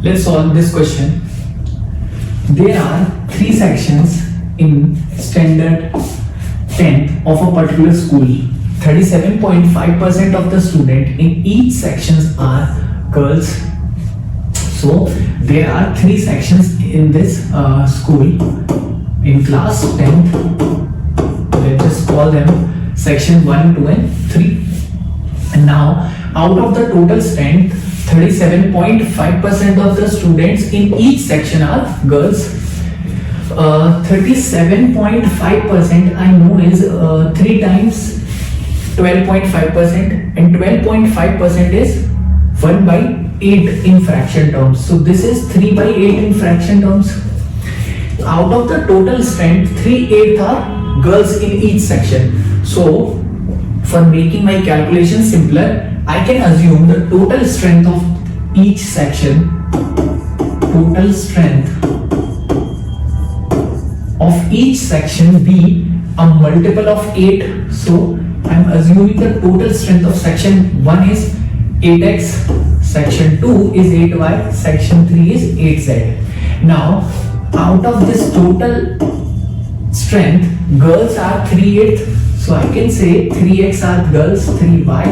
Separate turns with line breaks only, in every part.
let's solve this question. There are 3 sections in standard 10 of a particular school. 37.5% of the student in each sections are girls. So there are 3 sections in this school in class 10th. Let's just call them section 1, 2 and 3. And now out of the total strength, 37.5% of the students in each section are girls. 37.5% I know is 3 times 12.5%, and 12.5% is 1 by 8 in fraction terms. So this is 3 by 8 in fraction terms. Out of the total strength, 3/8 are girls in each section. So for making my calculation simpler, I can assume the total strength of each section, total strength of each section be a multiple of 8. So I'm assuming the total strength of section 1 is 8x, section 2 is 8y, section 3 is 8z. Now out of this total strength, girls are 3/8. So I can say 3x are girls, 3y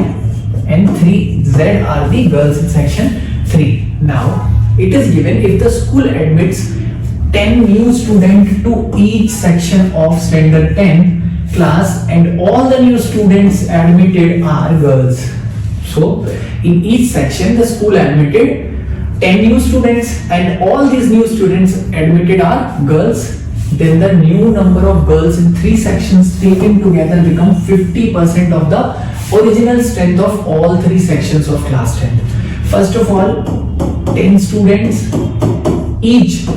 and 3z are the girls in section 3. Now it is given if the school admits 10 new students to each section of standard 10 class and all the new students admitted are girls. So in each section the school admitted 10 new students and all these new students admitted are girls. Then the new number of girls in 3 sections taken together become 50% of the original strength of all 3 sections of class 10. First of all, 10 students each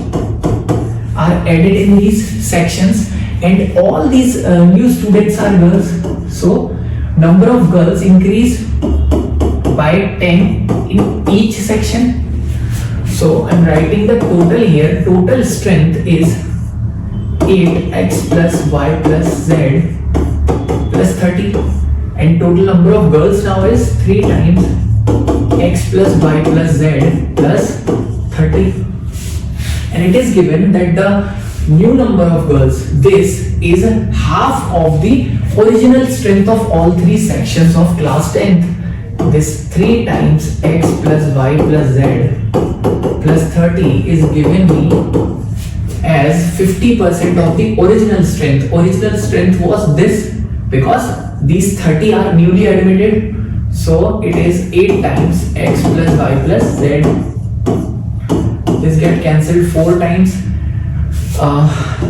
are added in these sections and all these new students are girls. So number of girls increase by 10 in each section. So I'm writing the total here. Total strength is 8x plus y plus z plus 30, and total number of girls now is 3 times x plus y plus z plus 30, and it is given that the new number of girls, this is half of the original strength of all 3 sections of class 10th. This 3 times x plus y plus z plus 30 is given me as 50% of the original strength. Original strength was this because these 30 are newly admitted. So it is 8 times x plus y plus z. This get cancelled 4 times.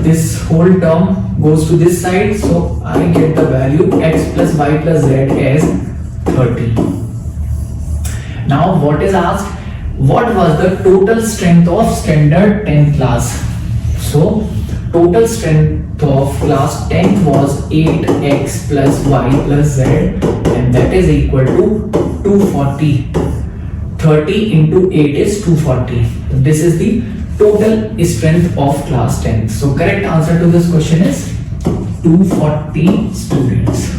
This whole term goes to this side. So I get the value x plus y plus z as 30. Now what is asked? What was the total strength of standard 10 class? So total strength of class 10 was 8x plus y plus z, and that is equal to 240. 30 into 8 is 240. This is the total strength of class 10. So correct answer to this question is 240 students.